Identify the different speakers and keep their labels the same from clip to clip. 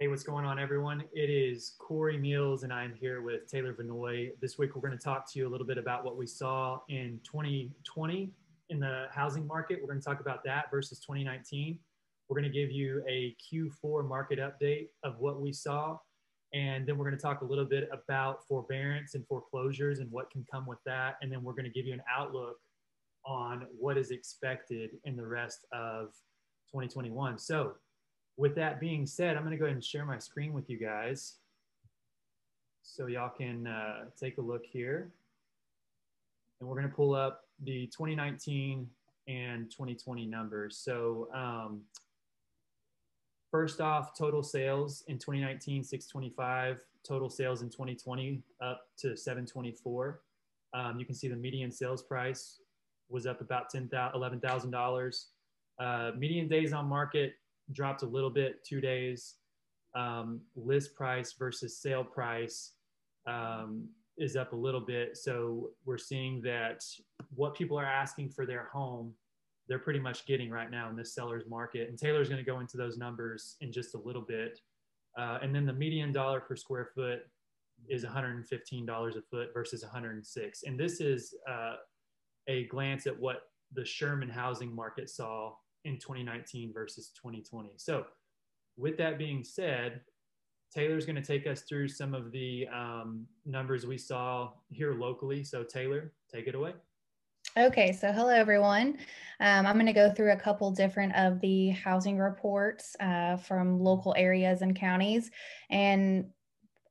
Speaker 1: Hey, what's going on, everyone? It is Cory Meals, and I'm here with Taylor Vanoy. This week, we're going to talk to you a little bit about what we saw in 2020 in the housing market. We're going to talk about that versus 2019. We're going to give you a Q4 market update of what we saw, and then we're going to talk a little bit about forbearance and foreclosures and what can come with that. And then we're going to give you an outlook on what is expected in the rest of 2021. So, with that being said, I'm going to go ahead and share my screen with you guys so y'all can take a look here. And we're going to pull up the 2019 and 2020 numbers. So first off, total sales in 2019, 625. Total sales in 2020 up to 724. You can see the median sales price was up about $11,000. Median days on market dropped a little bit, 2 days. List price versus sale price is up a little bit. So we're seeing that what people are asking for their home, they're pretty much getting right now in this seller's market. And Taylor's going to go into those numbers in just a little bit. And then the median dollar per square foot is $115 a foot versus $106. And this is a glance at what the Sherman housing market saw in 2019 versus 2020. So with that being said, Taylor's going to take us through some of the numbers we saw here locally. So Taylor, take it away.
Speaker 2: Okay, so hello everyone. I'm going to go through a couple different of the housing reports from local areas and counties, and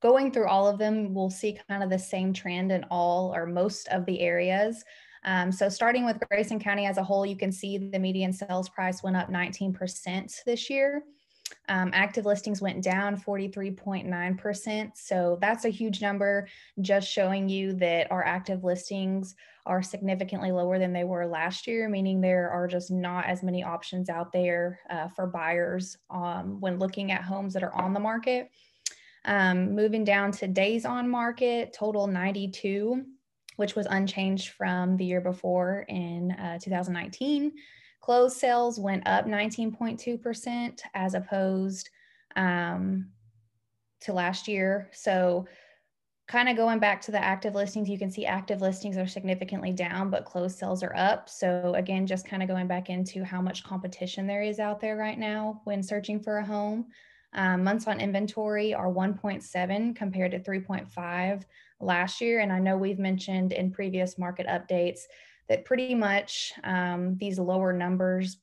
Speaker 2: going through all of them, we'll see kind of the same trend in all or most of the areas. So starting with Grayson County as a whole, you can see the median sales price went up 19% this year. Active listings went down 43.9%. So that's a huge number, just showing you that our active listings are significantly lower than they were last year, meaning there are just not as many options out there for buyers when looking at homes that are on the market. Moving down to days on market, total 92, which was unchanged from the year before in 2019. Closed sales went up 19.2% as opposed to last year. So kind of going back to the active listings, you can see active listings are significantly down, but closed sales are up. So again, just kind of going back into how much competition there is out there right now when searching for a home. Months on inventory are 1.7 compared to 3.5 last year. And I know we've mentioned in previous market updates that pretty much these lower numbers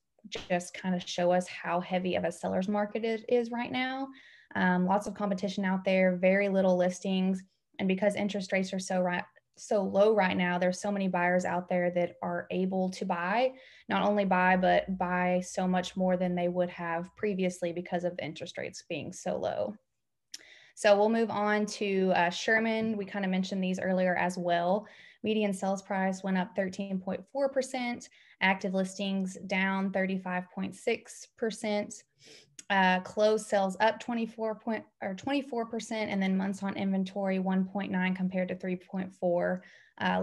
Speaker 2: just kind of show us how heavy of a seller's market it is right now. Lots of competition out there, very little listings. And because interest rates are so low right now, there's so many buyers out there that are able to buy, not only buy, but buy so much more than they would have previously because of the interest rates being so low. So we'll move on to Sherman. We kind of mentioned these earlier as well. Median sales price went up 13.4%, active listings down 35.6%. Closed sales up 24%, and then months on inventory 1.9 compared to 3.4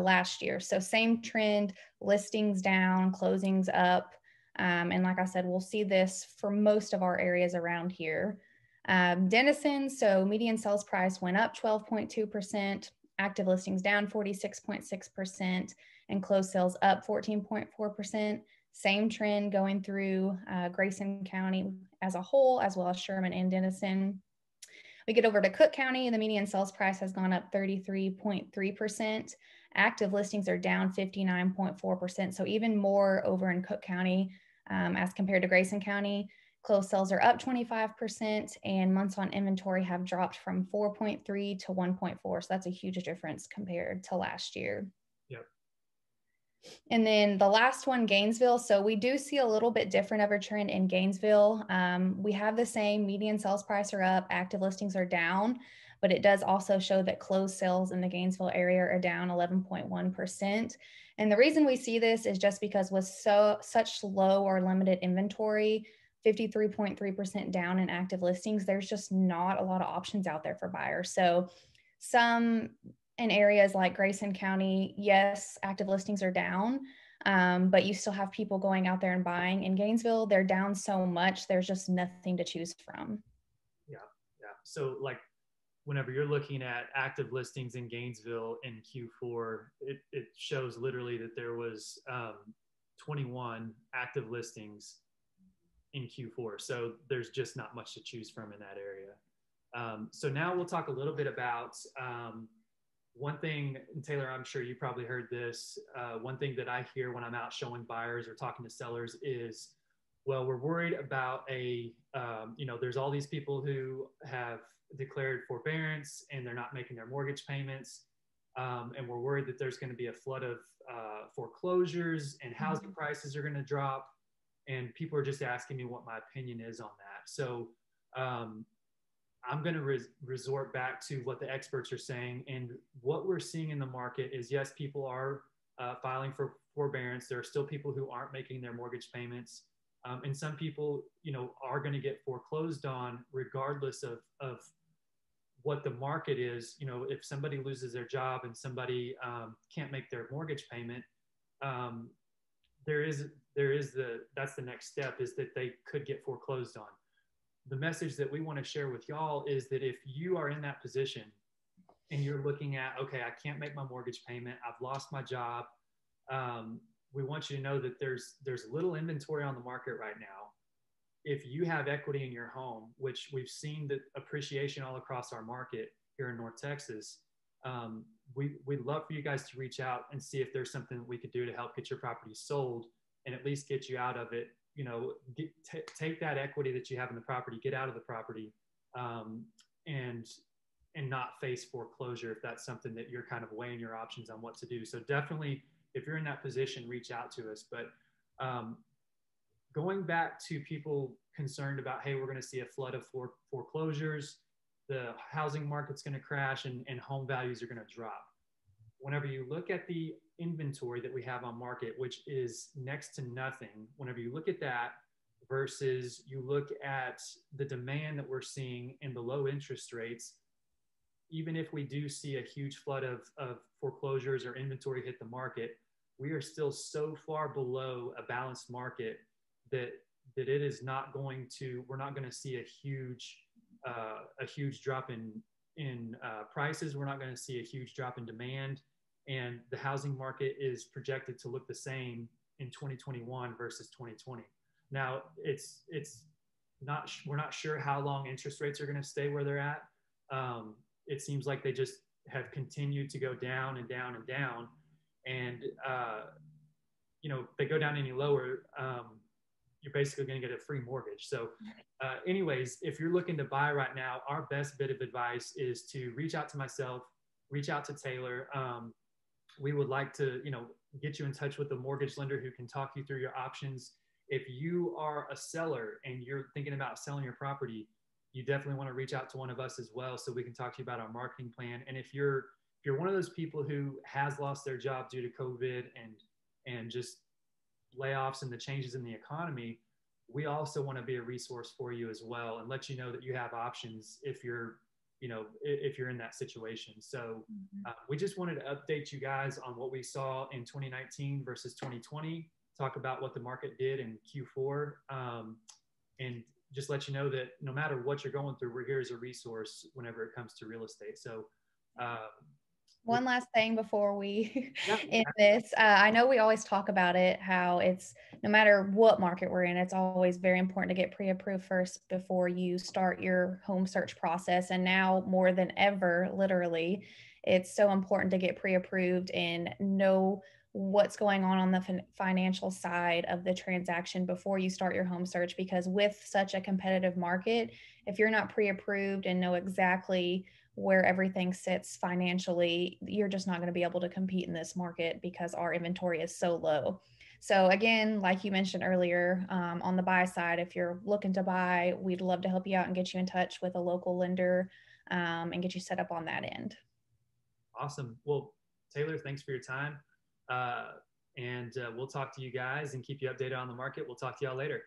Speaker 2: last year. So same trend, listings down, closings up. And like I said, we'll see this for most of our areas around here. Denison, so median sales price went up 12.2%, active listings down 46.6%, and closed sales up 14.4%. Same trend going through Grayson County as a whole, as well as Sherman and Denison. We get over to Cook County, and the median sales price has gone up 33.3%. Active listings are down 59.4%. So even more over in Cook County as compared to Grayson County. Closed sales are up 25%, and months on inventory have dropped from 4.3 to 1.4. So that's a huge difference compared to last year.
Speaker 1: Yep.
Speaker 2: And then the last one, Gainesville. So we do see a little bit different of a trend in Gainesville. We have the same median sales price are up, active listings are down, but it does also show that closed sales in the Gainesville area are down 11.1%. And the reason we see this is just because with such low or limited inventory, 53.3% down in active listings, there's just not a lot of options out there for buyers. So some in areas like Grayson County, yes, active listings are down, but you still have people going out there and buying. In Gainesville, they're down so much, there's just nothing to choose from.
Speaker 1: Yeah, So like whenever you're looking at active listings in Gainesville in Q4, it shows literally that there was 21 active listings in Q4. So there's just not much to choose from in that area. So now we'll talk a little bit about one thing, and Taylor, I'm sure you probably heard this. One thing that I hear when I'm out showing buyers or talking to sellers is, well, we're worried about there's all these people who have declared forbearance and they're not making their mortgage payments. And we're worried that there's going to be a flood of foreclosures and housing prices are going to drop. And people are just asking me what my opinion is on that. So I'm going to resort back to what the experts are saying. And what we're seeing in the market is, yes, people are filing for forbearance. There are still people who aren't making their mortgage payments. And some people, are going to get foreclosed on regardless of what the market is. If somebody loses their job and somebody can't make their mortgage payment, that's the next step, is that they could get foreclosed on. The message that we want to share with y'all is that if you are in that position and you're looking at, okay, I can't make my mortgage payment, I've lost my job, we want you to know that there's little inventory on the market right now. If you have equity in your home, which we've seen the appreciation all across our market here in North Texas, we'd love for you guys to reach out and see if there's something that we could do to help get your property sold and at least get you out of it. Take that equity that you have in the property, get out of the property, and not face foreclosure if that's something that you're kind of weighing your options on what to do. So definitely, if you're in that position, reach out to us. But going back to people concerned about, hey, we're going to see a flood of foreclosures, the housing market's going to crash, and home values are going to drop. Whenever you look at the inventory that we have on market, which is next to nothing, whenever you look at that versus you look at the demand that we're seeing in the low interest rates, even if we do see a huge flood of foreclosures or inventory hit the market, we are still so far below a balanced market that it is not going to, we're not going to see a huge drop in prices. We're not going to see a huge drop in demand. And the housing market is projected to look the same in 2021 versus 2020. Now, we're not sure how long interest rates are going to stay where they're at. It seems like they just have continued to go down and down and down. And, if they go down any lower, you're basically going to get a free mortgage. So anyways, if you're looking to buy right now, our best bit of advice is to reach out to myself, reach out to Taylor. We would like to, get you in touch with a mortgage lender who can talk you through your options. If you are a seller and you're thinking about selling your property, you definitely want to reach out to one of us as well, so we can talk to you about our marketing plan. And if you're one of those people who has lost their job due to COVID and just layoffs and the changes in the economy, we also want to be a resource for you as well and let you know that you have options if you're in that situation. So we just wanted to update you guys on what we saw in 2019 versus 2020, talk about what the market did in Q4, and just let you know that no matter what you're going through, we're here as a resource whenever it comes to real estate. So
Speaker 2: one last thing before we end this. I know we always talk about it, how it's no matter what market we're in, it's always very important to get pre-approved first before you start your home search process. And now more than ever, literally, it's so important to get pre-approved and know what's going on the financial side of the transaction before you start your home search. Because with such a competitive market, if you're not pre-approved and know exactly where everything sits financially, you're just not going to be able to compete in this market because our inventory is so low. So again, like you mentioned earlier, on the buy side, if you're looking to buy, we'd love to help you out and get you in touch with a local lender and get you set up on that end.
Speaker 1: Awesome. Well, Taylor, thanks for your time. And we'll talk to you guys and keep you updated on the market. We'll talk to y'all later.